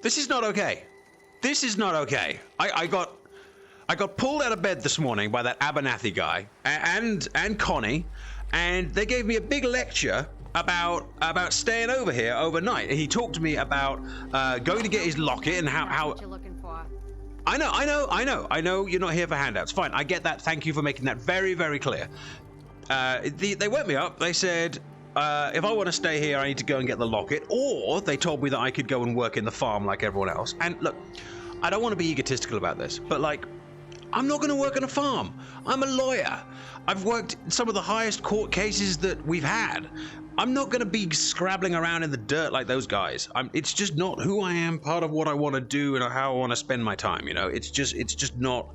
This is not okay. This is not okay. I got pulled out of bed this morning by that Abernathy guy and Connie, and they gave me a big lecture about staying over here overnight. He talked to me about going to get his locket and how. What you're looking for. I know. You're not here for handouts. Fine, I get that. Thank you for making that very, very clear. They woke me up. They said if I want to stay here, I need to go and get the locket, or they told me that I could go and work in the farm like everyone else. And look, I don't want to be egotistical about this, but like, I'm not going to work on a farm. I'm a lawyer. I've worked in some of the highest court cases that we've had. I'm not going to be scrabbling around in the dirt like those guys. It's just not who I am, part of what I want to do and how I want to spend my time, you know? It's just not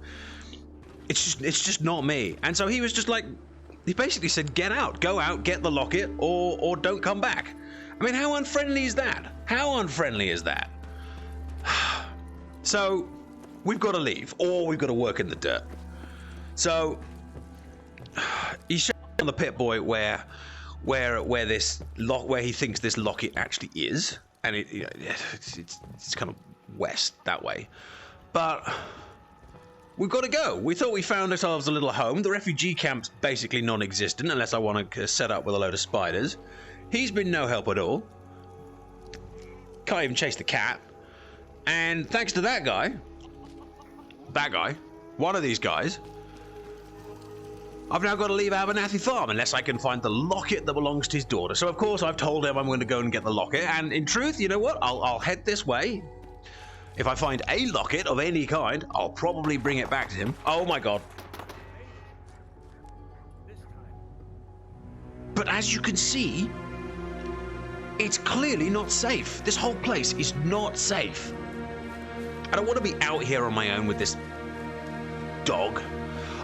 me. And so he was just like, he basically said, get out, go out, get the locket, or don't come back. I mean, how unfriendly is that? How unfriendly is that? So, we've got to leave, or we've got to work in the dirt. So, he showed on the pit boy where he thinks this locket actually is, and it's kind of west that way. But we've got to go. We thought we found ourselves a little home. The refugee camp's basically non-existent unless I want to set up with a load of spiders. He's been no help at all. Can't even chase the cat. And thanks to that guy, one of these guys, I've now got to leave Abernathy Farm unless I can find the locket that belongs to his daughter. So of course I've told him I'm going to go and get the locket, and in truth, you know what? I'll head this way. If I find a locket of any kind, I'll probably bring it back to him. Oh my god. But as you can see, it's clearly not safe. This whole place is not safe. I don't want to be out here on my own with this dog.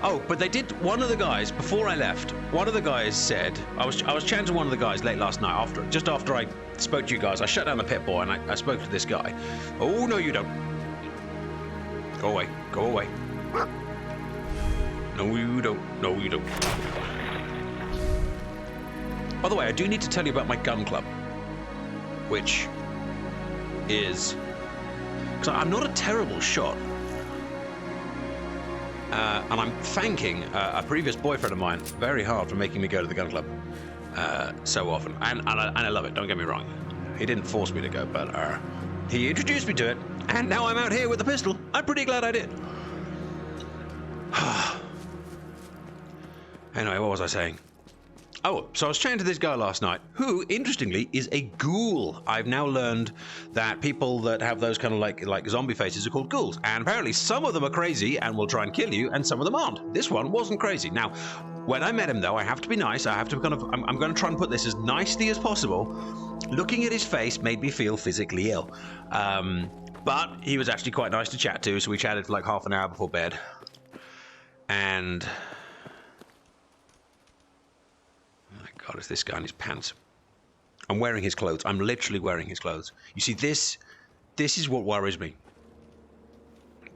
Oh, but they did. One of the guys, before I left, one of the guys said, I was chatting to one of the guys late last night, just after I spoke to you guys. I shut down the pit boy and I spoke to this guy. Oh, no, you don't. Go away. Go away. No, you don't. No, you don't. By the way, I do need to tell you about my gun club, which is, because I'm not a terrible shot. And I'm thanking a previous boyfriend of mine very hard for making me go to the gun club so often. And I love it, don't get me wrong. He didn't force me to go, but he introduced me to it. And now I'm out here with a pistol. I'm pretty glad I did. Anyway, what was I saying? Oh, so I was chatting to this guy last night, who, interestingly, is a ghoul. I've now learned that people that have those kind of like zombie faces are called ghouls. And apparently some of them are crazy and will try and kill you, and some of them aren't. This one wasn't crazy. Now, when I met him, though, I have to be nice. I have to I'm going to try and put this as nicely as possible. Looking at his face made me feel physically ill. But he was actually quite nice to chat to, so we chatted for like half an hour before bed. And God, it's this guy in his pants. I'm wearing his clothes. I'm literally wearing his clothes. You see, this is what worries me.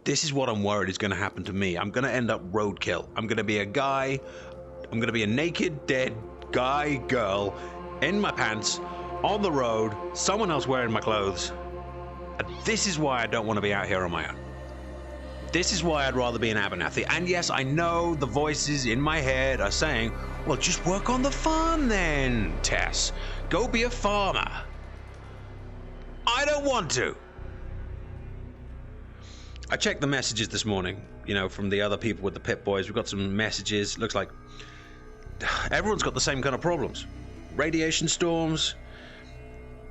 This is what I'm worried is going to happen to me. I'm going to end up roadkill. I'm going to be a guy. I'm going to be a naked, dead guy, girl, in my pants, on the road, someone else wearing my clothes. And this is why I don't want to be out here on my own. This is why I'd rather be in Abernathy. And yes, I know the voices in my head are saying, well, just work on the farm then, Tess. Go be a farmer. I don't want to. I checked the messages this morning, you know, from the other people with the pit boys. We've got some messages. Looks like everyone's got the same kind of problems. Radiation storms,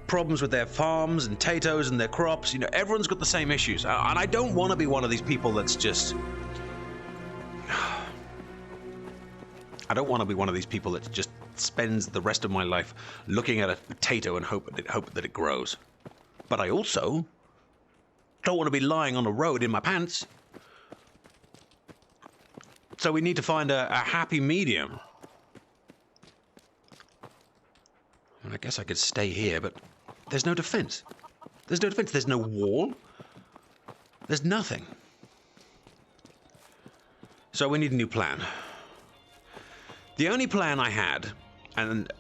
problems with their farms and potatoes and their crops. You know, everyone's got the same issues. And I don't want to be one of these people that's just... I don't want to be one of these people that just spends the rest of my life looking at a potato and hope that it grows. But I also don't want to be lying on the road in my pants. So we need to find a happy medium. And I guess I could stay here, but there's no defense. There's no defense. There's no wall. There's nothing. So we need a new plan. The only plan I had, and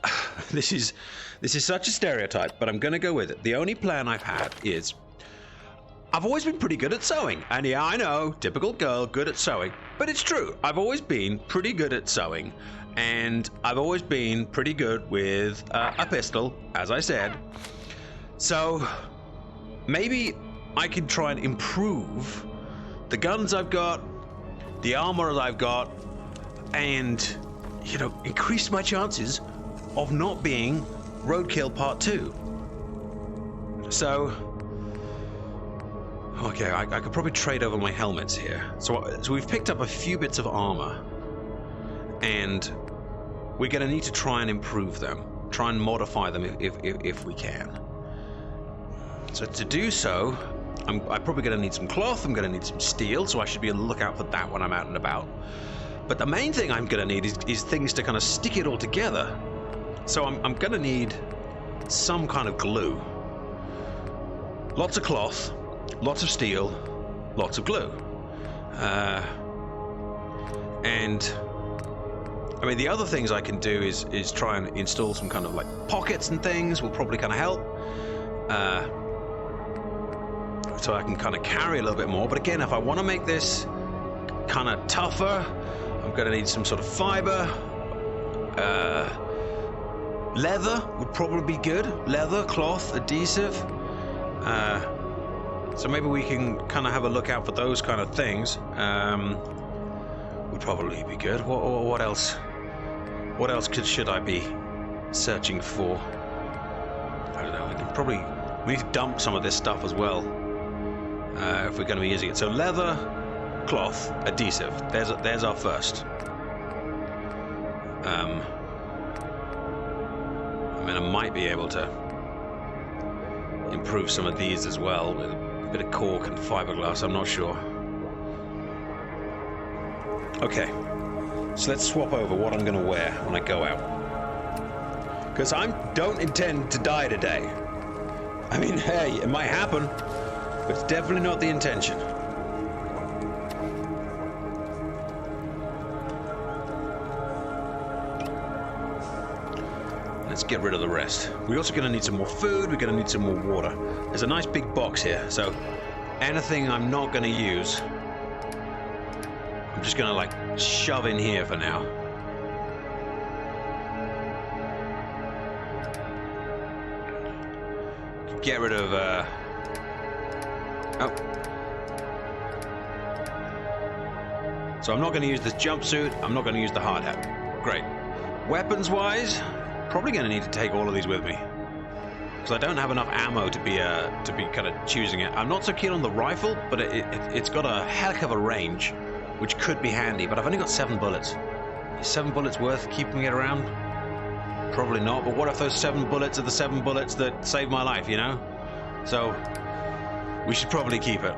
this is such a stereotype, but I'm going to go with it. The only plan I've had is I've always been pretty good at sewing. And yeah, I know, typical girl, good at sewing. But it's true. I've always been pretty good at sewing. And I've always been pretty good with a pistol, as I said. So maybe I could try and improve the guns I've got, the armor that I've got, and, you know, increase my chances of not being Roadkill Part 2. So, okay, I could probably trade over my helmets here. So we've picked up a few bits of armor, and we're going to need to try and improve them, try and modify them if we can. So to do so, I'm probably going to need some cloth, I'm going to need some steel, so I should be on the lookout for that when I'm out and about. But the main thing I'm going to need is things to kind of stick it all together. So I'm going to need some kind of glue. Lots of cloth, lots of steel, lots of glue. And I mean, the other things I can do is try and install some kind of like pockets and things will probably kind of help. So I can kind of carry a little bit more. But again, if I want to make this kind of tougher, I'm going to need some sort of fiber. Leather would probably be good. Leather, cloth, adhesive. So maybe we can kind of have a look out for those kind of things. Would probably be good. What else? What else should I be searching for? I don't know. We need to dump some of this stuff as well if we're going to be using it. So leather, cloth, adhesive. There's our first. I mean, I might be able to improve some of these as well with a bit of cork and fiberglass. I'm not sure. Okay, so let's swap over what I'm going to wear when I go out. Because I don't intend to die today. I mean, hey, it might happen, but it's definitely not the intention. Let's get rid of the rest. We're also going to need some more food. We're going to need some more water. There's a nice big box here, so anything I'm not going to use, I'm just going to like shove in here for now. Get rid of oh. So I'm not going to use this jumpsuit. I'm not going to use the hard hat. Great. Weapons wise, probably going to need to take all of these with me because I don't have enough ammo to be kind of choosing it. I'm not so keen on the rifle, but it's got a heck of a range, which could be handy. But I've only got 7 bullets. Is 7 bullets worth keeping it around? Probably not. But what if those 7 bullets are the 7 bullets that saved my life? You know. So we should probably keep it.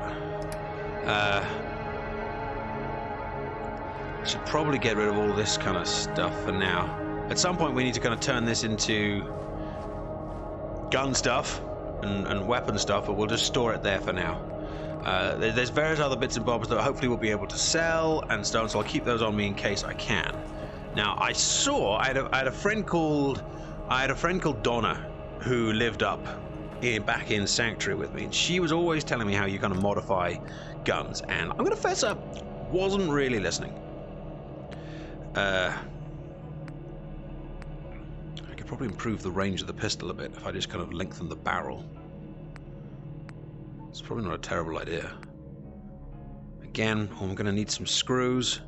Should probably get rid of all this kind of stuff for now. At some point we need to kind of turn this into gun stuff and weapon stuff, but we'll just store it there for now. There's various other bits and bobs that hopefully we'll be able to sell and so on, so I'll keep those on me in case I can. Now I had a friend called Donna who lived back in Sanctuary with me, and she was always telling me how you kind of modify guns, and I'm gonna fess up, wasn't really listening. I could probably improve the range of the pistol a bit if I just kind of lengthen the barrel. It's probably not a terrible idea. Again, I'm going to need some screws.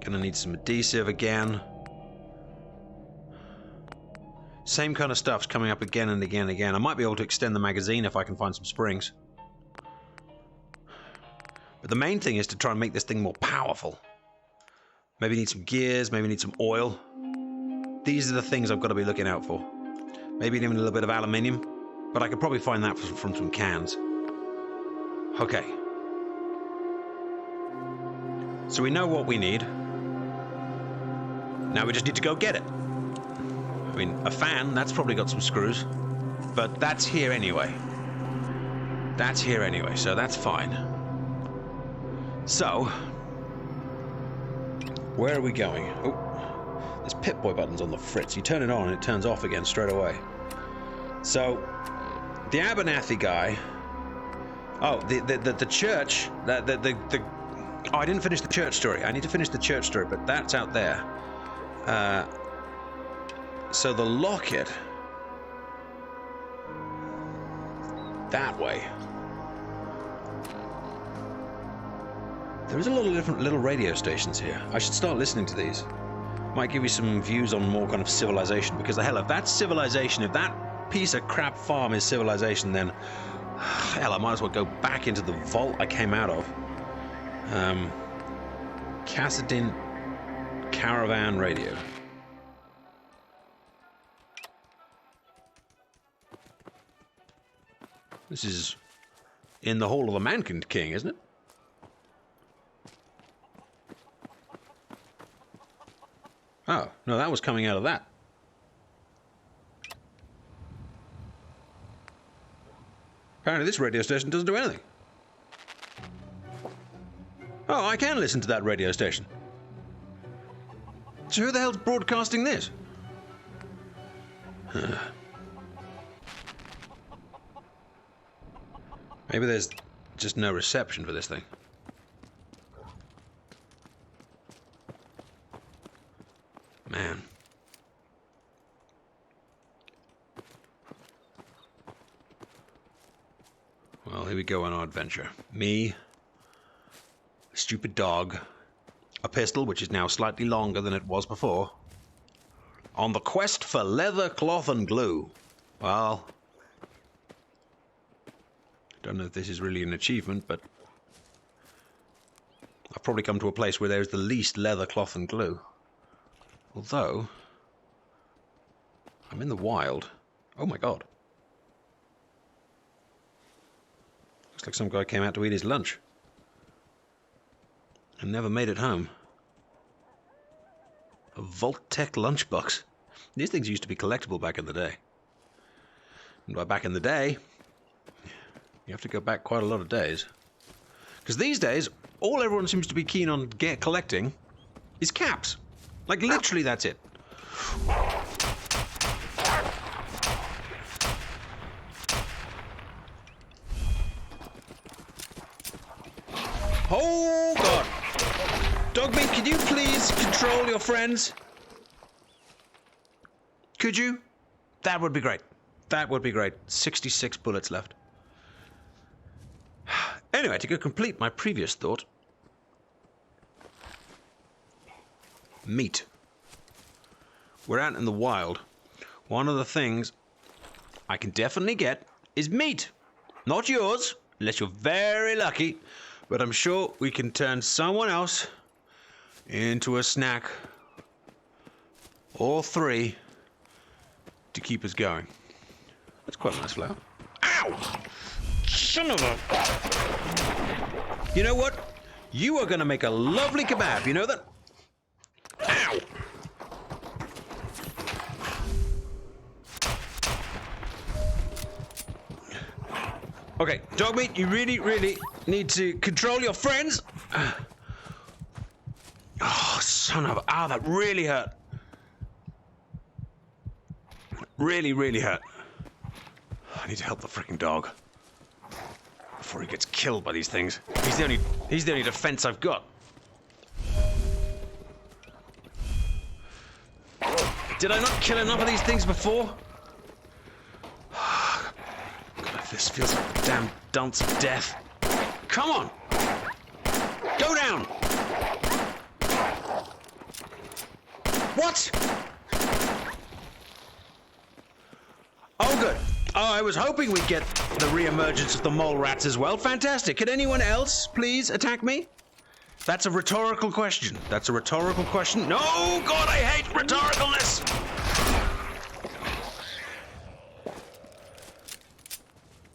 Going to need some adhesive again. Same kind of stuff's coming up again and again and again. I might be able to extend the magazine if I can find some springs. But the main thing is to try and make this thing more powerful. Maybe need some gears, maybe need some oil. These are the things I've got to be looking out for. Maybe even a little bit of aluminium, but I could probably find that from some cans. Okay. So we know what we need. Now we just need to go get it. I mean, a fan, that's probably got some screws, but that's here anyway. That's here anyway, so that's fine. So, where are we going? Oh, this Pip-Boy button's on the fritz. You turn it on and it turns off again straight away. So, The Abernathy guy. Oh, the church. Oh, I didn't finish the church story. I need to finish the church story, but that's out there. So the locket. That way. There is a lot of different little radio stations here. I should start listening to these. Might give you some views on more kind of civilization, because the hell, if that's civilization, if that piece of crap farm is civilization, then hell, I might as well go back into the vault I came out of. Cassadin Caravan Radio. This is in the Hall of the Man King, isn't it? Oh, no, that was coming out of that. Apparently this radio station doesn't do anything. Oh, I can listen to that radio station. So who the hell's broadcasting this? Maybe there's just no reception for this thing. Man. Well, here we go on our adventure. Me, a stupid dog, a pistol, which is now slightly longer than it was before, on the quest for leather, cloth, and glue. Well, I don't know if this is really an achievement, but I've probably come to a place where there's the least leather, cloth, and glue. Although, I'm in the wild. Oh my god. Looks like some guy came out to eat his lunch and never made it home. A Vault-Tec Lunchbox. These things used to be collectible back in the day. And by back in the day, you have to go back quite a lot of days. Because these days, all everyone seems to be keen on collecting is caps. Like, literally, that's it. Oh, God. Dogmeat, could you please control your friends? Could you? That would be great. That would be great. 66 bullets left. Anyway, to go complete my previous thought. Meat. We're out in the wild. One of the things I can definitely get is meat. Not yours, unless you're very lucky, but I'm sure we can turn someone else into a snack. Or three to keep us going. That's quite a nice flower. Ow! Son of a... You know what? You are going to make a lovely kebab, you know that? Ow! Okay, Dogmeat, you really, really need to control your friends. Oh, son of a... Ow, that really hurt. Really, really hurt. I need to help the freaking dog before he gets killed by these things. He's the only defense I've got. Did I not kill enough of these things before? God, this feels like a damn dance of death. Come on! Go down! What? Oh, good. Oh, I was hoping we'd get the re-emergence of the mole rats as well. Fantastic. Could anyone else please attack me? That's a rhetorical question. That's a rhetorical question. No, God, I hate rhetoricalness!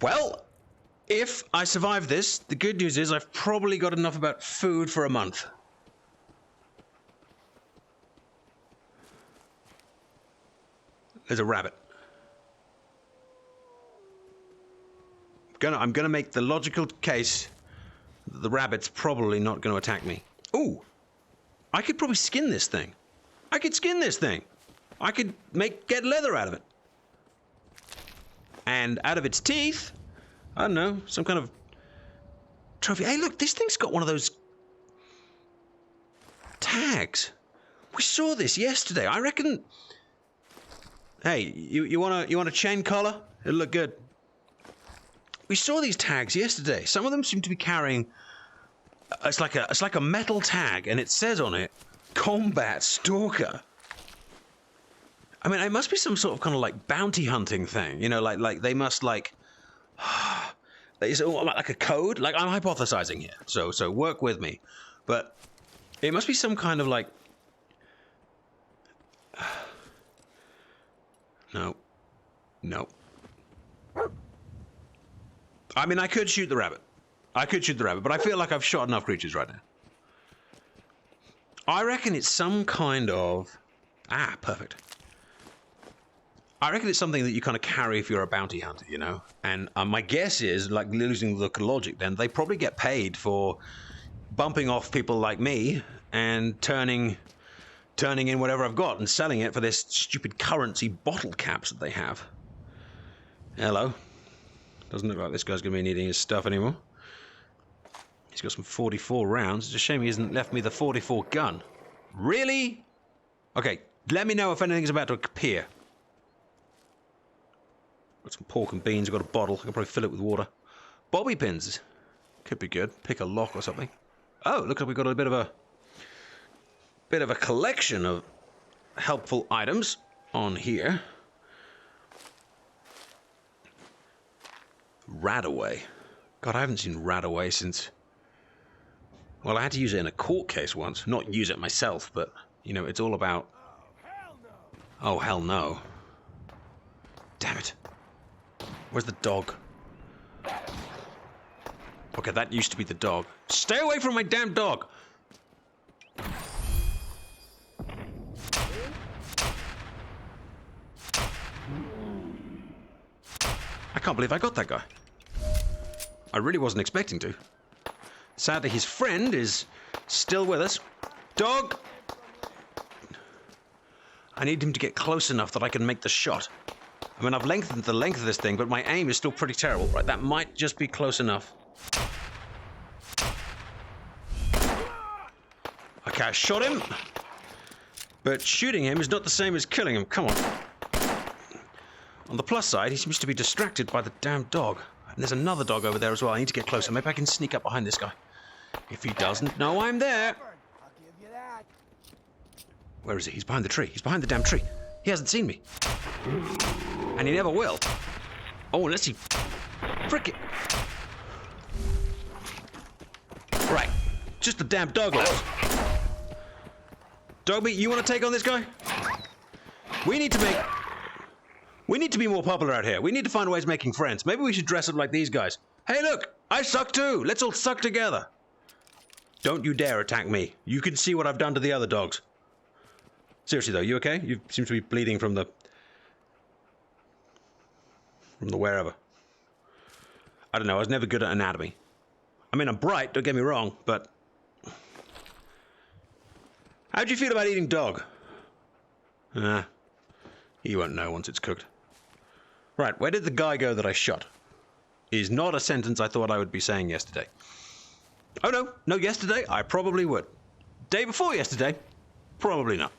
Well, if I survive this, the good news is I've probably got enough about food for a month. There's a rabbit. I'm gonna make the logical case that the rabbit's probably not going to attack me. Ooh, I could probably skin this thing. I could skin this thing. I could get leather out of it. And out of its teeth, I don't know, some kind of trophy. Hey, look, this thing's got one of those tags. We saw this yesterday. I reckon. Hey, you want a chain collar? It'll look good. We saw these tags yesterday. Some of them seem to be carrying. It's like a metal tag, and it says on it, "Combat Stalker." I mean, it must be some sort of kind of like bounty hunting thing, you know, like they must like. It's like a code. Like, I'm hypothesizing here, so work with me, but it must be some kind of like. No. I mean, I could shoot the rabbit. But I feel like I've shot enough creatures right now. I reckon it's some kind of. Perfect. I reckon it's something that you kind of carry if you're a bounty hunter, you know? And my guess is, like, losing the logic then, they probably get paid for bumping off people like me and turning in whatever I've got and selling it for this stupid currency bottle caps that they have. Hello. Doesn't look like this guy's going to be needing his stuff anymore. He's got some 44 rounds. It's a shame he hasn't left me the 44 gun. Really? Okay, let me know if anything's about to appear. Got some pork and beans. I've got a bottle. I can probably fill it with water. Bobby pins. Could be good. Pick a lock or something. Oh, looks like we've got a bit of a collection of helpful items on here. Radaway. God, I haven't seen Radaway since. Well, I had to use it in a court case once. Not use it myself, but, you know, it's all about. Oh, hell no. Damn it. Where's the dog? Okay, that used to be the dog. Stay away from my damn dog! I can't believe I got that guy. I really wasn't expecting to. Sadly, his friend is still with us. Dog! I need him to get close enough that I can make the shot. I mean, I've lengthened the length of this thing, but my aim is still pretty terrible. Right, that might just be close enough. Okay, I shot him. But shooting him is not the same as killing him. Come on. On the plus side, he seems to be distracted by the damn dog. And there's another dog over there as well. I need to get closer. Maybe I can sneak up behind this guy. If he doesn't know I'm there. Where is he? He's behind the tree. He's behind the damn tree. He hasn't seen me. And he never will. Oh, unless he... Frick it. Right. Just the damn dog left. Dogby, you want to take on this guy? We need to be more popular out here. We need to find ways of making friends. Maybe we should dress up like these guys. Hey, look! I suck too! Let's all suck together! Don't you dare attack me. You can see what I've done to the other dogs. Seriously though, you okay? You seem to be bleeding from the wherever. I don't know, I was never good at anatomy. I mean, I'm bright, don't get me wrong, but... How do you feel about eating dog? He won't know once it's cooked. Right, where did the guy go that I shot? Is not a sentence I thought I would be saying yesterday. Oh no, yesterday I probably would. Day before yesterday, probably not.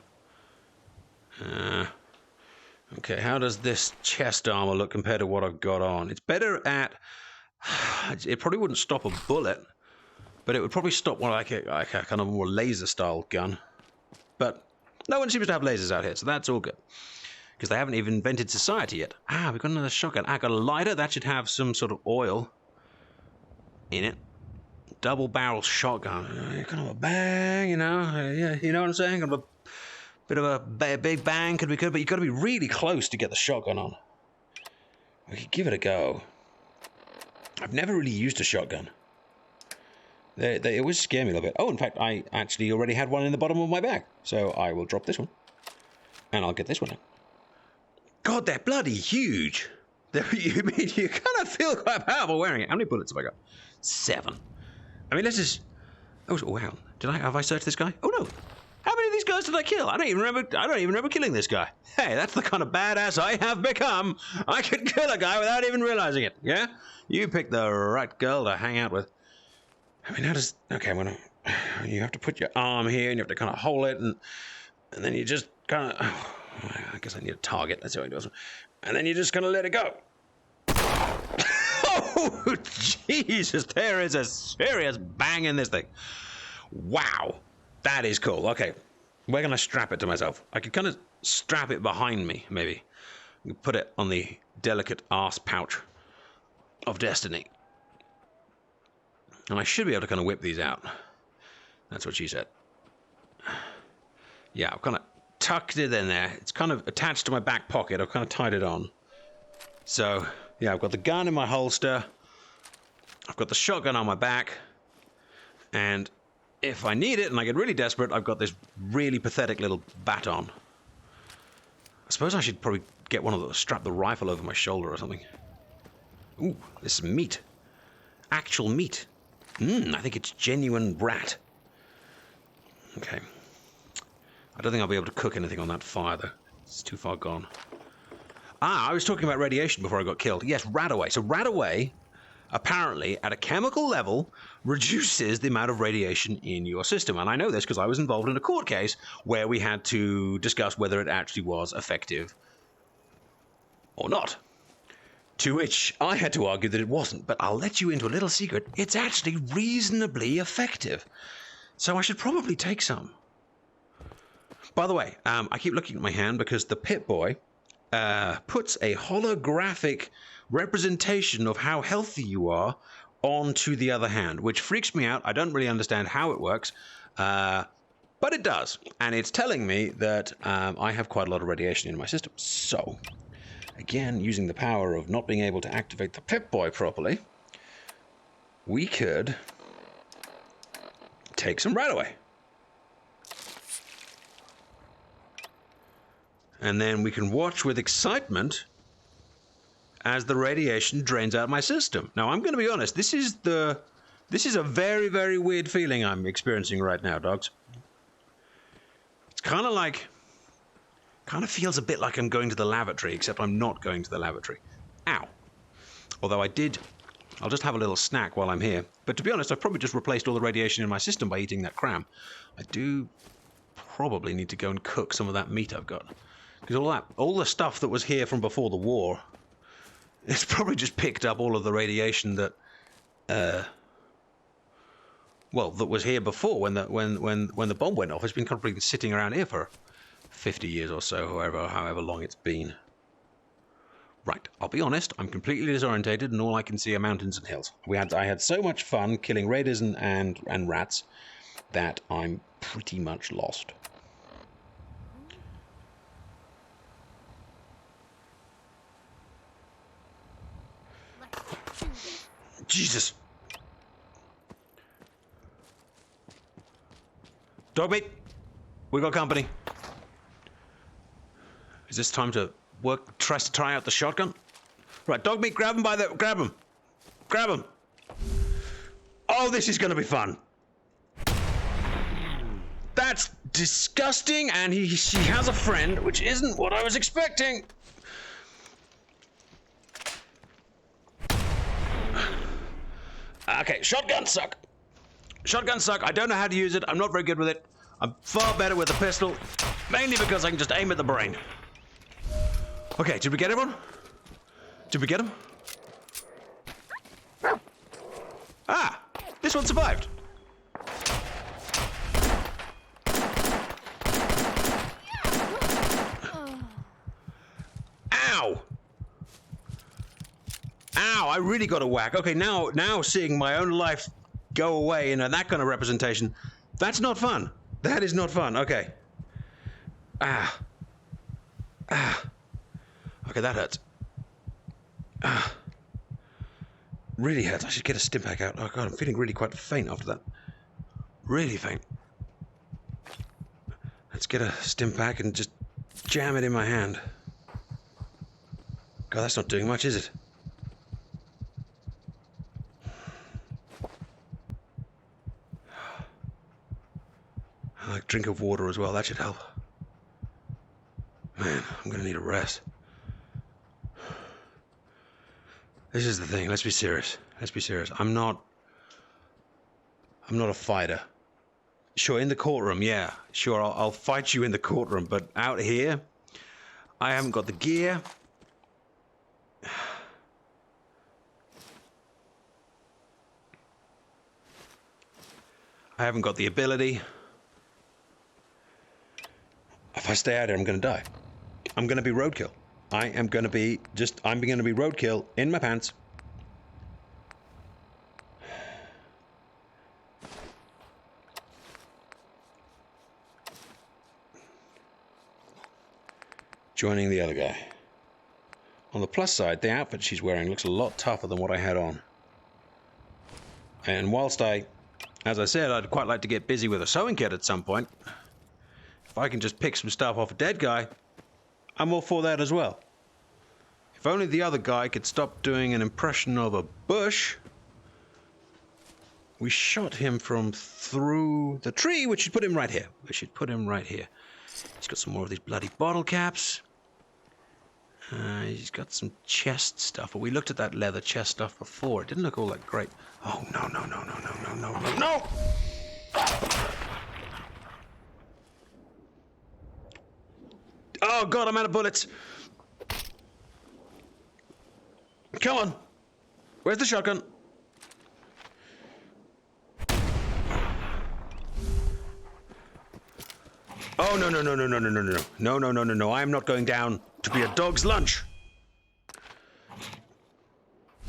Okay, how does this chest armor look compared to what I've got on? It's better at... It probably wouldn't stop a bullet, but it would probably stop one like a kind of more laser-style gun. But no one seems to have lasers out here, so that's all good. Because they haven't even invented society yet. We've got another shotgun. I got a lighter. That should have some sort of oil in it. Double-barrel shotgun. Kind of a bang, you know? Yeah, you know what I'm saying? Kind of a bit of a big bang could be good, but you've got to be really close to get the shotgun on. We could give it a go. I've never really used a shotgun. They always scare me a little bit. Oh, in fact, I actually already had one in the bottom of my bag. So I will drop this one. And I'll get this one in. God, they're bloody huge. You kind of feel quite powerful wearing it. How many bullets have I got? 7. I mean, let's just... Oh, wow. Have I searched this guy? Oh, no. How many of these guys did I kill? I don't even remember killing this guy. Hey, that's the kind of badass I have become. I could kill a guy without even realizing it. Yeah? You picked the right girl to hang out with. I mean, how does... Okay, you have to put your arm here, and you have to kind of hold it, and then you just kind of... Oh, I guess I need a target. That's how it does. And then you just kind of let it go. Oh, Jesus, there is a serious bang in this thing. Wow, that is cool. Okay, we're going to strap it to myself. I could kind of strap it behind me, maybe. Put it on the delicate arse pouch of destiny. And I should be able to kind of whip these out. That's what she said. Yeah, I've kind of tucked it in there. It's kind of attached to my back pocket. I've kind of tied it on. So, yeah, I've got the gun in my holster. I've got the shotgun on my back. And if I need it and I get really desperate, I've got this really pathetic little baton. I suppose I should probably get one of those, strap the rifle over my shoulder or something. Ooh, this is meat. Actual meat. I think it's genuine rat. Okay. I don't think I'll be able to cook anything on that fire, though. It's too far gone. I was talking about radiation before I got killed. Yes, radaway. So radaway, apparently, at a chemical level, reduces the amount of radiation in your system. And I know this because I was involved in a court case where we had to discuss whether it actually was effective or not. To which I had to argue that it wasn't. But I'll let you into a little secret. It's actually reasonably effective. So I should probably take some. By the way, I keep looking at my hand because the Pip-Boy puts a holographic representation of how healthy you are onto the other hand, which freaks me out. I don't really understand how it works, but it does. And it's telling me that I have quite a lot of radiation in my system. So, again, using the power of not being able to activate the Pip-Boy properly, we could take some radaway. And then we can watch with excitement as the radiation drains out my system. Now, I'm going to be honest. This is a very, very weird feeling I'm experiencing right now, dogs. It's kind of feels a bit like I'm going to the lavatory, except I'm not going to the lavatory. Ow. Although I'll just have a little snack while I'm here. But to be honest, I've probably just replaced all the radiation in my system by eating that cram. I do probably need to go and cook some of that meat I've got. Because all the stuff that was here from before the war, it's probably just picked up all of the radiation that, that was here before when the bomb went off. It's been probably sitting around here for 50 years or so, however long it's been. Right, I'll be honest, I'm completely disorientated, and all I can see are mountains and hills. I had so much fun killing raiders and rats that I'm pretty much lost. Jesus. Dogmeat, we got company. Is this time to try out the shotgun? Right, Dogmeat, grab him. Grab him. Oh, this is going to be fun. That's disgusting, and she has a friend, which isn't what I was expecting. Okay, shotguns suck. I don't know how to use it. I'm not very good with it. I'm far better with a pistol, mainly because I can just aim at the brain. Okay, did we get everyone? Did we get him? Ah, this one survived. Ow! Ow, I really got a whack. Okay, now seeing my own life go away in that kind of representation, that's not fun. That is not fun. Okay. Okay, that hurts. Really hurts. I should get a stim pack out. Oh god, I'm feeling really quite faint after that. Really faint. Let's get a stim pack and just jam it in my hand. God, that's not doing much, is it? drink of water as well. That should help. Man, I'm going to need a rest. This is the thing. Let's be serious. Let's be serious. I'm not a fighter. Sure, in the courtroom, yeah. Sure, I'll fight you in the courtroom. But out here, I haven't got the gear. I haven't got the ability. If I stay out here, I'm going to die. I'm going to be roadkill. I'm going to be roadkill in my pants. Joining the other guy. On the plus side, the outfit she's wearing looks a lot tougher than what I had on. And whilst as I said, I'd quite like to get busy with a sewing kit at some point. If I can just pick some stuff off a dead guy, I'm all for that as well. If only the other guy could stop doing an impression of a bush. We shot him from through the tree, which should put him right here. He's got some more of these bloody bottle caps. He's got some chest stuff. But we looked at that leather chest stuff before. It didn't look all that great. Oh, no. Oh, God, I'm out of bullets. Come on. Where's the shotgun? Oh, no. No. I am not going down to be a dog's lunch.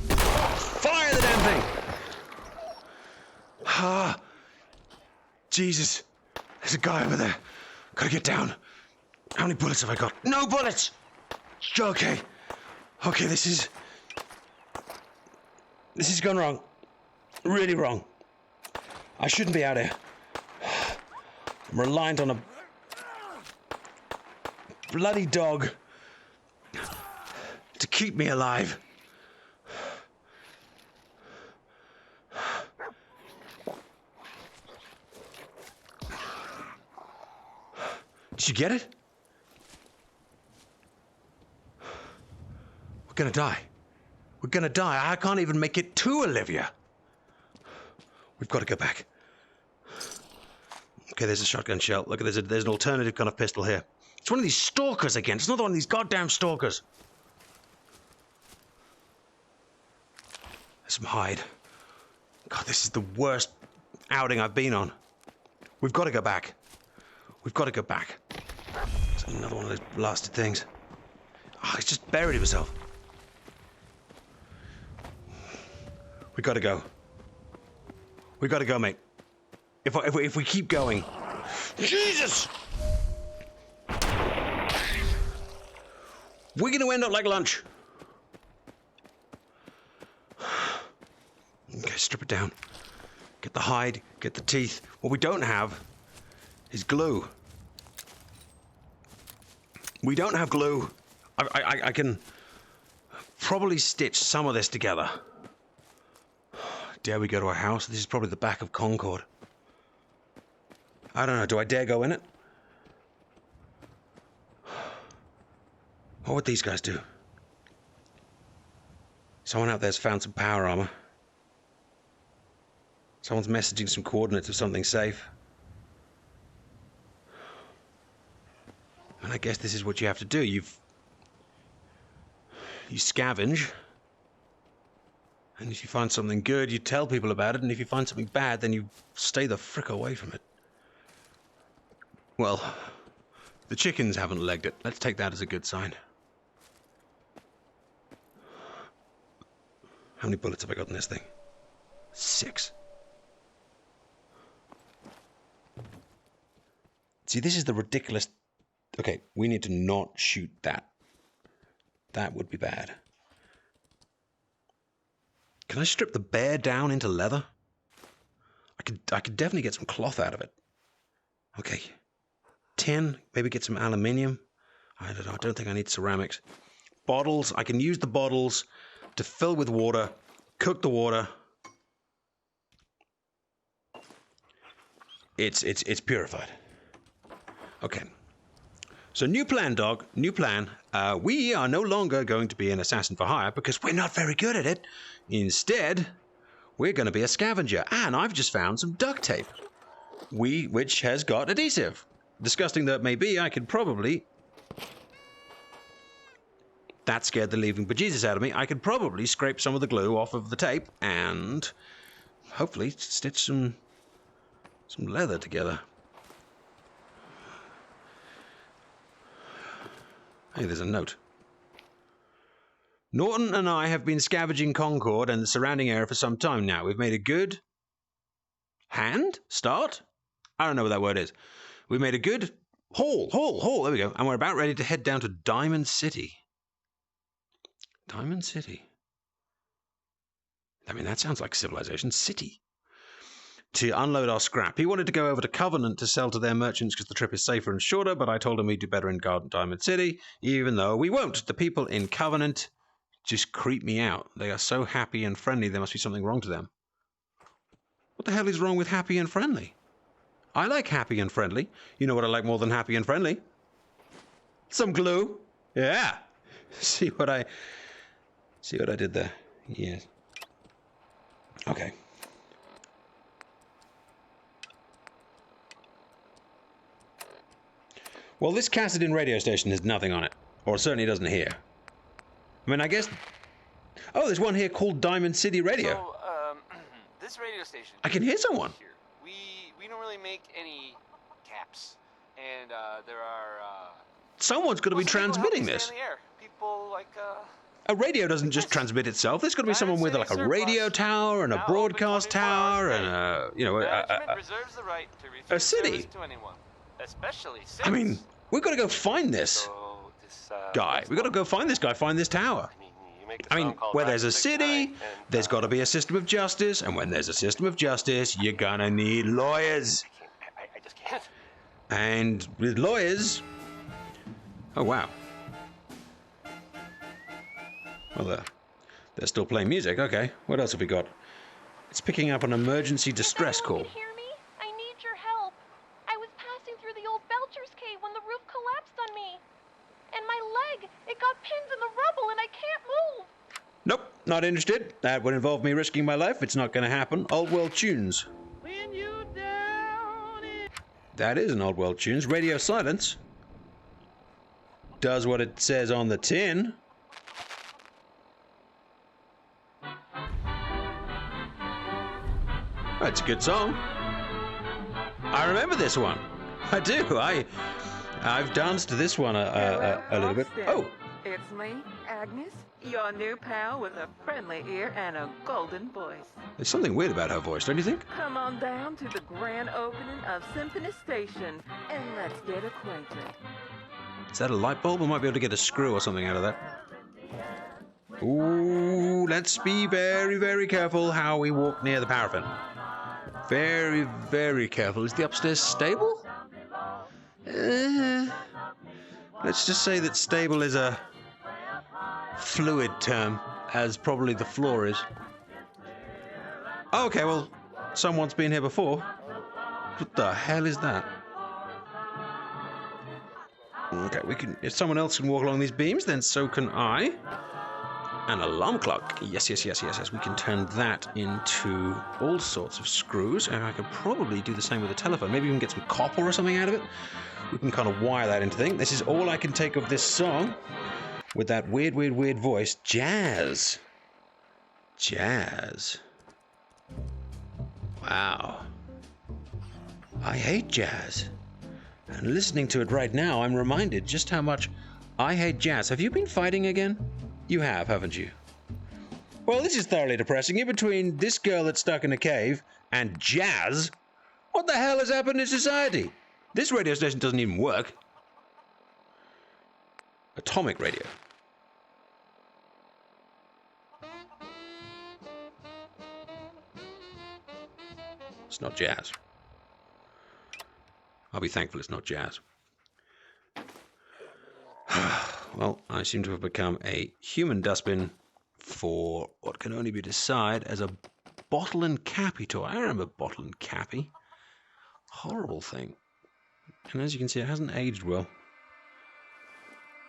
Fire the damn thing. Ah. Jesus. There's a guy over there. Gotta get down. How many bullets have I got? No bullets! Okay. Okay, this is gone wrong. Really wrong. I shouldn't be out here. I'm reliant on a bloody dog to keep me alive. Did you get it? We're gonna die. We're gonna die. I can't even make it to Olivia. We've got to go back. Okay, there's a shotgun shell. Look, there's an alternative kind of pistol here. It's one of these stalkers again. It's another one of these goddamn stalkers. There's some hide. God, this is the worst outing I've been on. We've got to go back. We've got to go back. There's another one of those blasted things. Oh, he's just buried himself. We got to go. We got to go, mate. If we keep going, Jesus, we're going to end up like lunch. Okay, strip it down. Get the hide. Get the teeth. What we don't have is glue. We don't have glue. I can probably stitch some of this together. Dare we go to a house? This is probably the back of Conqueror. I don't know. Do I dare go in it? What would these guys do? Someone out there's found some power armor. Someone's messaging some coordinates of something safe. And I guess this is what you have to do. You scavenge. And if you find something good, you tell people about it. And if you find something bad, then you stay the frick away from it. Well, the chickens haven't legged it. Let's take that as a good sign. How many bullets have I got in this thing? 6. See, this is the ridiculous... Okay, we need to not shoot that. That would be bad. Can I strip the bear down into leather? I could definitely get some cloth out of it. Okay. Tin, maybe get some aluminium. I don't know, I don't think I need ceramics. Bottles, I can use the bottles to fill with water, cook the water. It's purified. Okay. So new plan, dog. New plan. We are no longer going to be an assassin for hire because we're not very good at it. Instead, we're going to be a scavenger. And I've just found some duct tape, which has got adhesive. Disgusting though it may be, I could probably... That scared the leaving bejesus out of me. I could probably scrape some of the glue off of the tape and hopefully stitch some leather together. Hey, there's a note. Norton and I have been scavenging Concord and the surrounding area for some time now. We've made a good start? I don't know what that word is. We've made a good haul, there we go. And we're about ready to head down to Diamond City. Diamond City. I mean, that sounds like Civilization City. To unload our scrap. He wanted to go over to Covenant to sell to their merchants because the trip is safer and shorter, but I told him we'd do better in Diamond City, even though we won't. The people in Covenant just creep me out. They are so happy and friendly, there must be something wrong to them. What the hell is wrong with happy and friendly? I like happy and friendly. You know what I like more than happy and friendly? Some glue. Yeah. See what I did there? Yes. Okay. Well, this Cassidin radio station has nothing on it. Or it certainly doesn't hear. I mean, I guess... Oh, there's one here called Diamond City Radio. So, this radio station... I can hear someone. Here. We don't really make any caps. And, there are, Someone's got to be transmitting this. People like, A radio doesn't just transmit itself. There's got to be someone with like a radio tower and a broadcast tower and a, you know, reserves the right to refuse a city. To anyone, especially I mean, we've got to go find this guy. We've got to go find this guy, find this tower. I mean, where there's a city, there's got to be a system of justice, and when there's a system of justice, you're gonna need lawyers. I just can't. And with lawyers... Oh, wow. Well, they're still playing music. Okay, what else have we got? It's picking up an emergency distress call. Can you hear me? I need your help. I was passing through the old Belcher's cave when the roof collapsed on me. And my leg, it got pinned in the rubble and I can't move. Nope, not interested. That would involve me risking my life. It's not going to happen. Old World Tunes. When you down it. That is an Old World Tunes. Radio silence. Does what it says on the tin. That's a good song. I remember this one. I do. I've danced to this one a little bit. Oh, It's me, Agnes, your new pal with a friendly ear and a golden voice. there's something weird about her voice, don't you think? Come on down to the grand opening of Symphony Station and let's get acquainted. Is that a light bulb? We might be able to get a screw or something out of that. Ooh, let's be very, very careful how we walk near the paraffin. Very, very careful. Is the upstairs stable? Let's just say that stable is a fluid term, as probably the floor is. Okay, well, someone's been here before. What the hell is that? Okay, we can. If someone else can walk along these beams, then so can I. An alarm clock. Yes. We can turn that into all sorts of screws, and I could probably do the same with the telephone. Maybe we can get some copper or something out of it. We can kind of wire that into things. This is all I can take of this song with that weird voice. Jazz. Wow. I hate jazz. And listening to it right now, I'm reminded just how much I hate jazz. Have you been fighting again? You have, haven't you? Well, this is thoroughly depressing. In between this girl that's stuck in a cave and jazz, what the hell has happened in society? This radio station doesn't even work. Atomic radio. It's not jazz. I'll be thankful it's not jazz. Well, I seem to have become a human dustbin for what can only be described as a bottle and cappy toy. I remember bottle and cappy. Horrible thing. And as you can see, it hasn't aged well.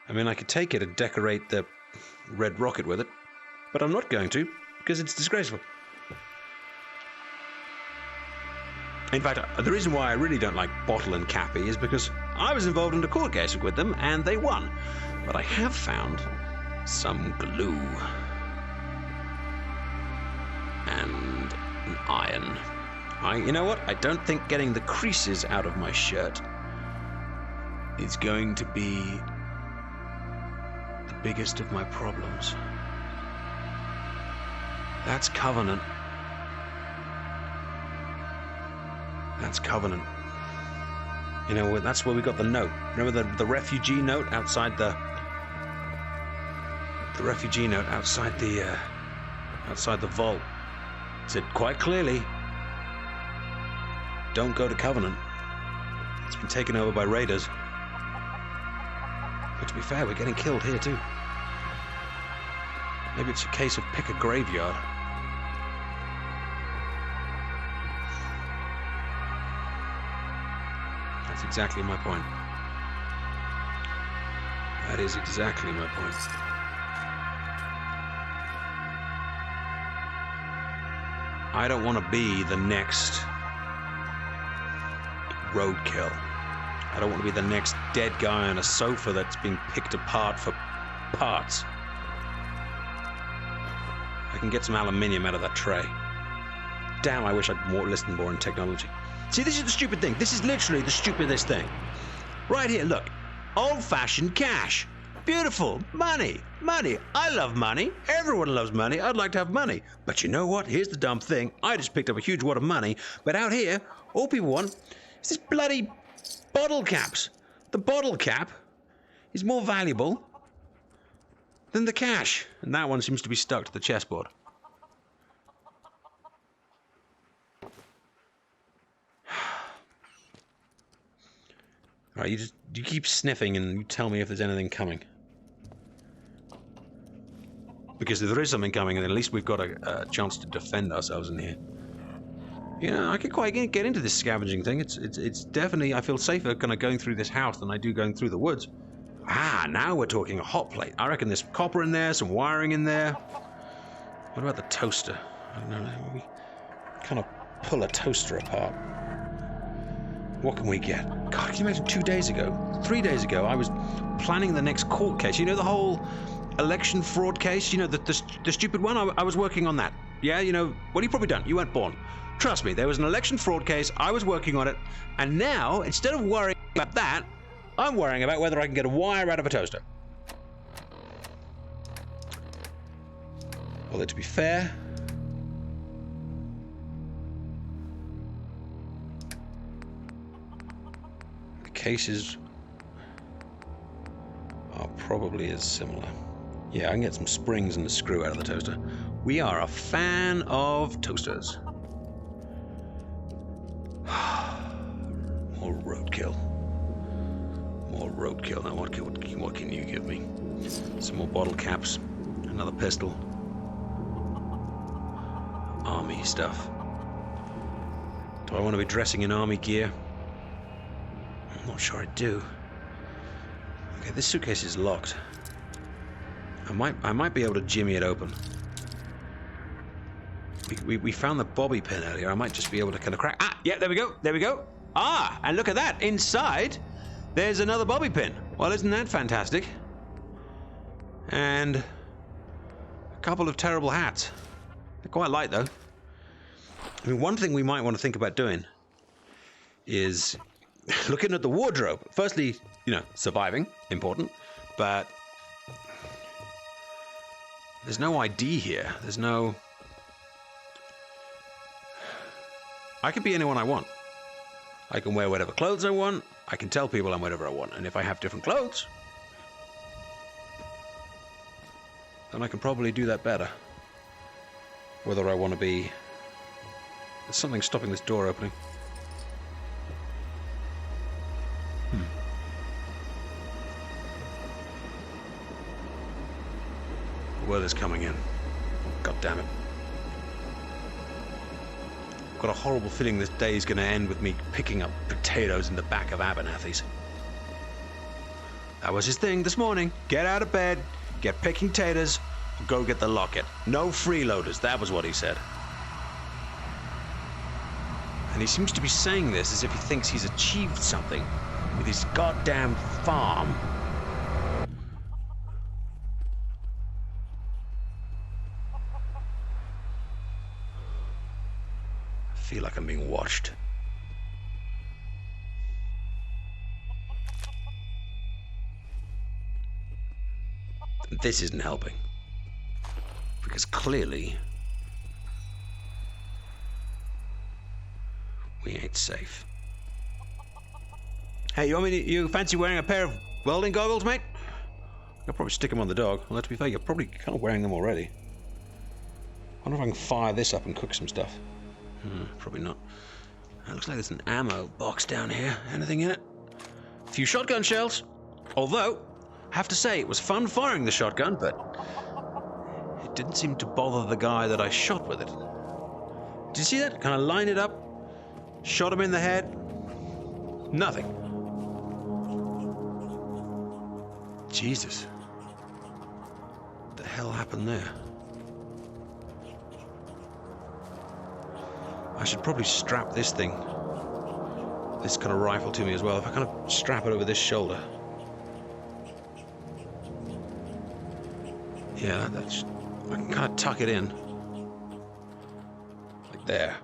I mean, I could take it and decorate the red rocket with it, but I'm not going to, because it's disgraceful. In fact, the reason why I really don't like Bottle and Cappy is because I was involved in a court case with them, and they won. But I have found some glue. And an iron. You know what? I don't think getting the creases out of my shirt is going to be the biggest of my problems. That's Covenant. That's Covenant. You know, that's where we got the note. Remember the refugee note outside the refugee note outside the vault? It said quite clearly, don't go to Covenant. It's been taken over by raiders. But to be fair, we're getting killed here too. Maybe it's a case of pick a graveyard. That's exactly my point. That is exactly my point. I don't want to be the next roadkill. I don't want to be the next dead guy on a sofa that's been picked apart for parts. I can get some aluminium out of that tray. Damn, I wish I'd listened more in technology. See, this is the stupid thing. This is literally the stupidest thing. Right here, look. Old-fashioned cash. Beautiful. Money. Money. I love money. Everyone loves money. I'd like to have money. But you know what? Here's the dumb thing. I just picked up a huge wad of money. But out here, all people want is this bloody bottle caps. The bottle cap is more valuable than the cash. And that one seems to be stuck to the chessboard. All right, you keep sniffing and you tell me if there's anything coming. Because if there is something coming, then at least we've got a chance to defend ourselves in here. You know, I could quite get into this scavenging thing. It's definitely, I feel safer kind of going through this house than I do going through the woods. Ah, now we're talking a hot plate. I reckon there's copper in there, some wiring in there. What about the toaster? I don't know, maybe kind of pull a toaster apart. What can we get? God, can you imagine 2 days ago, 3 days ago, I was planning the next court case. You know the whole election fraud case? You know, the stupid one? I was working on that. Yeah, you know, what have you probably done? You weren't born. Trust me, there was an election fraud case, I was working on it, and now, instead of worrying about that, I'm worrying about whether I can get a wire out of a toaster. Although, to be fair, the cases are probably as similar. Yeah, I can get some springs and a screw out of the toaster. We are a fan of toasters. More roadkill. More roadkill. Now, what can you give me? Some more bottle caps. Another pistol. Army stuff. Do I want to be dressing in army gear? I'm not sure I do. Okay, this suitcase is locked. I might be able to jimmy it open. We found the bobby pin earlier. I might just be able to kind of crack. Ah, yeah, there we go. There we go. Ah, and look at that. Inside, there's another bobby pin. Well, isn't that fantastic? And a couple of terrible hats. They're quite light, though. I mean, one thing we might want to think about doing is looking at the wardrobe. Firstly, you know, surviving, important, but there's no ID here. There's no... I can be anyone I want. I can wear whatever clothes I want. I can tell people I'm whatever I want. And if I have different clothes, then I can probably do that better. Whether I want to be... There's something stopping this door opening. The weather's coming in. God damn it. I've got a horrible feeling this day is going to end with me picking up potatoes in the back of Abernathy's. That was his thing this morning. Get out of bed, get picking taters, go get the locket. No freeloaders, that was what he said. And he seems to be saying this as if he thinks he's achieved something with his goddamn farm. I feel like I'm being watched. This isn't helping. Because clearly we ain't safe. Hey, you fancy wearing a pair of welding goggles, mate? I'll probably stick them on the dog. Well, to be fair, you're probably kind of wearing them already. I wonder if I can fire this up and cook some stuff. Probably not. Looks like there's an ammo box down here. Anything in it? A few shotgun shells. Although, I have to say, it was fun firing the shotgun, but it didn't seem to bother the guy that I shot with it. Did you see that? Kind of line it up, shot him in the head. Nothing. Jesus. What the hell happened there? I should probably strap this thing, this kind of rifle to me as well. If I kind of strap it over this shoulder. Yeah, that's... I can kind of tuck it in. Like there.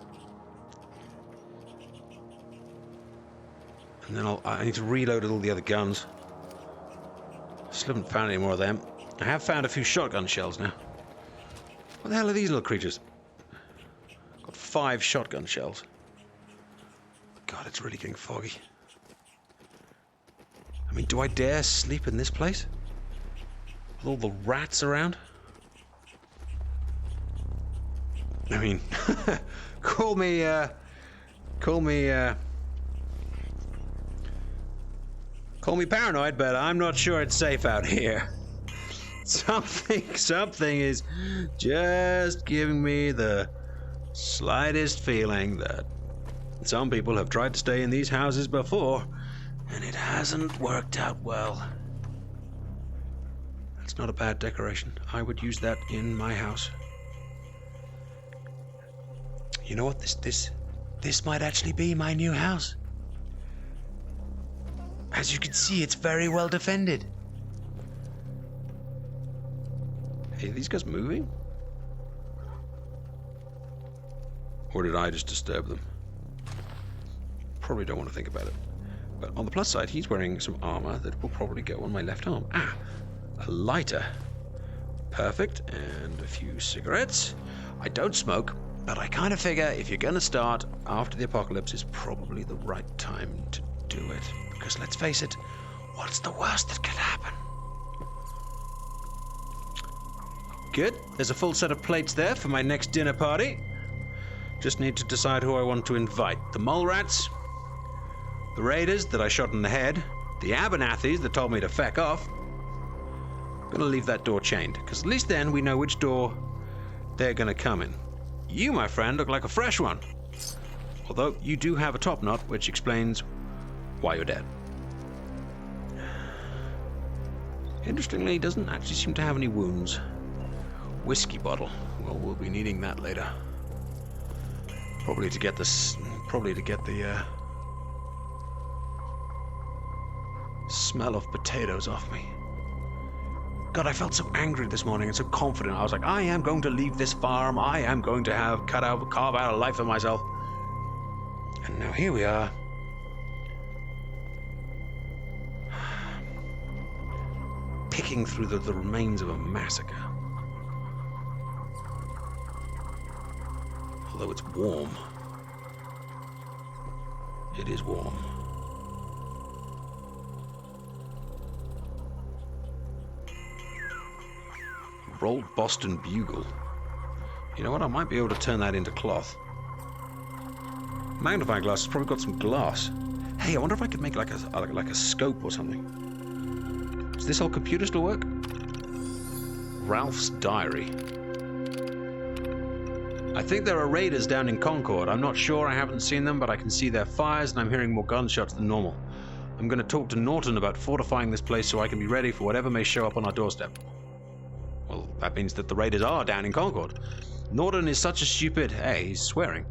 And then I need to reload all the other guns. Still haven't found any more of them. I have found a few shotgun shells now. What the hell are these little creatures? Got 5 shotgun shells. God, it's really getting foggy. I mean, do I dare sleep in this place? With all the rats around? I mean, call me paranoid, but I'm not sure it's safe out here. Something is just giving me the slightest feeling that some people have tried to stay in these houses before, and it hasn't worked out well. That's not a bad decoration. I would use that in my house. You know what? This might actually be my new house. As you can see, it's very well defended. Hey, are these guys moving? Or did I just disturb them? Probably don't want to think about it. But on the plus side, he's wearing some armor that will probably go on my left arm. Ah, a lighter. Perfect, and a few cigarettes. I don't smoke, but I kind of figure if you're going to start after the apocalypse, it's probably the right time to do it. Because let's face it, what's the worst that could happen? Good, there's a full set of plates there for my next dinner party. Just need to decide who I want to invite. The mole rats, the raiders that I shot in the head, the Abernathy's that told me to feck off. I'm gonna leave that door chained, because at least then we know which door they're gonna come in. You, my friend, look like a fresh one. Although you do have a top knot, which explains why you're dead. Interestingly, he doesn't actually seem to have any wounds. Whiskey bottle. Well, we'll be needing that later. Probably to get the smell of potatoes off me. God, I felt so angry this morning and so confident. I was like, I am going to leave this farm. I am going to carve out a life for myself. And now here we are. Picking through the remains of a massacre. Although it's warm. It is warm. Rolled Boston Bugle. You know what? I might be able to turn that into cloth. Magnifying glass has probably got some glass. Hey, I wonder if I could make like a scope or something. Does this old computer still work? Ralph's diary. I think there are raiders down in Concord. I'm not sure, I haven't seen them, but I can see their fires and I'm hearing more gunshots than normal. I'm going to talk to Norton about fortifying this place so I can be ready for whatever may show up on our doorstep. Well, that means that the raiders are down in Concord. Norton is such a stupid... Hey, he's swearing.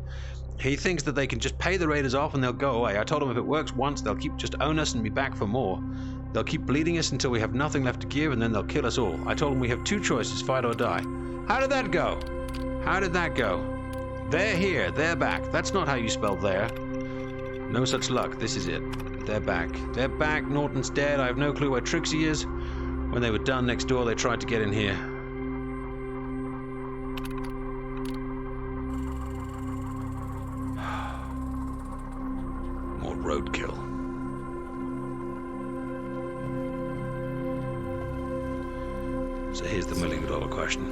He thinks that they can just pay the raiders off and they'll go away. I told him if it works once, they'll just own us and be back for more. They'll keep bleeding us until we have nothing left to give, and then they'll kill us all. I told him we have two choices, fight or die. How did that go? How did that go? They're here, they're back. That's not how you spell there. No such luck, this is it. They're back. They're back, Norton's dead, I have no clue where Trixie is. When they were done next door, they tried to get in here. More roadkill. So here's the $1 million question.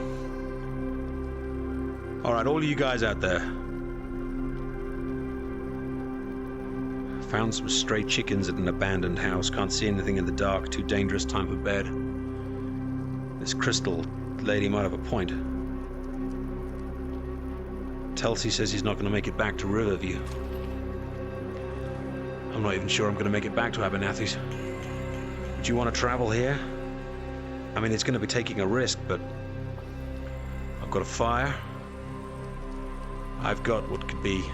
Alright, all of you guys out there. Found some stray chickens at an abandoned house. Can't see anything in the dark. Too dangerous. Time for bed. This crystal lady might have a point. Telsey says he's not going to make it back to Riverview. I'm not even sure I'm going to make it back to Abernathy's. Would you want to travel here? I mean, it's going to be taking a risk, but I've got a fire. I've got what could be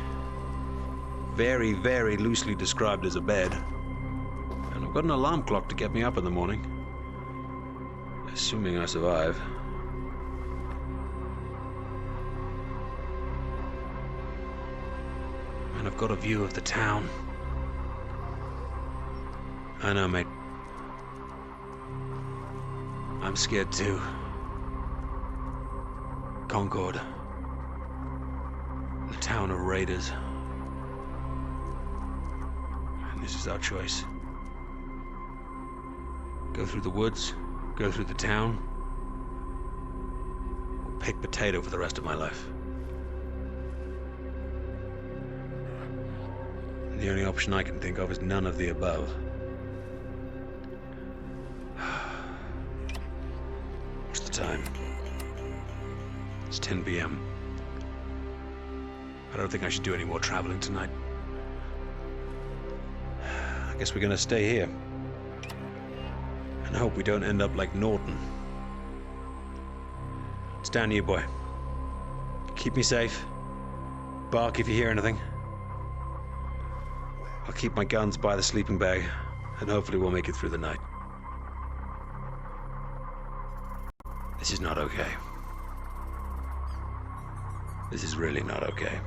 very, very loosely described as a bed. And I've got an alarm clock to get me up in the morning. Assuming I survive. And I've got a view of the town. I know, mate. I'm scared too. Concord. The town of raiders. And this is our choice. Go through the woods, go through the town, or pick potato for the rest of my life. And the only option I can think of is none of the above. What's the time? It's 10 p.m. I don't think I should do any more traveling tonight. I guess we're gonna stay here. And hope we don't end up like Norton. It's down to you, boy. Keep me safe. Bark if you hear anything. I'll keep my guns by the sleeping bag, and hopefully we'll make it through the night. This is not okay. This is really not okay.